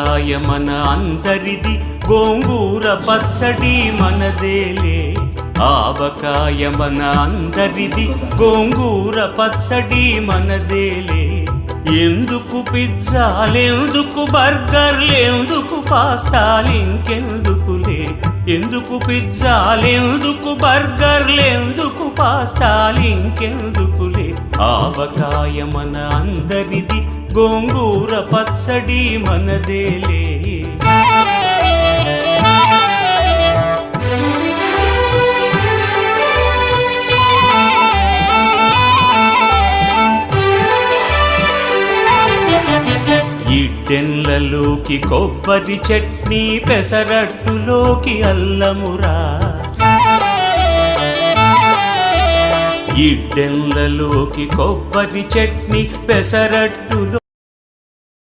ఆవకాయ మన అందరిది, గోంగూర పచ్చడి మనదేలే. ఆవకాయ మన అందరిది, గోంగూర పచ్చడి మనదేలే. ఎందుకు పిజ్జాలెందుకు బర్గర్లెందుకు పాస్తాలింకెందుకులే. ఎందుకు పిజ్జాలెందుకు బర్గర్లెందుకు పాస్తాలింకెందుకులే. ఆవకాయ మన అందరిది, గోంగూర పచ్చడి మనదేలే. ఇడ్డెన్లలోకి కొబ్బరి చట్నీ, పెసరట్టులోకి అల్లమురా. ఇడ్డెన్లలోకి కొబ్బరి చట్నీ, పెసరట్టులో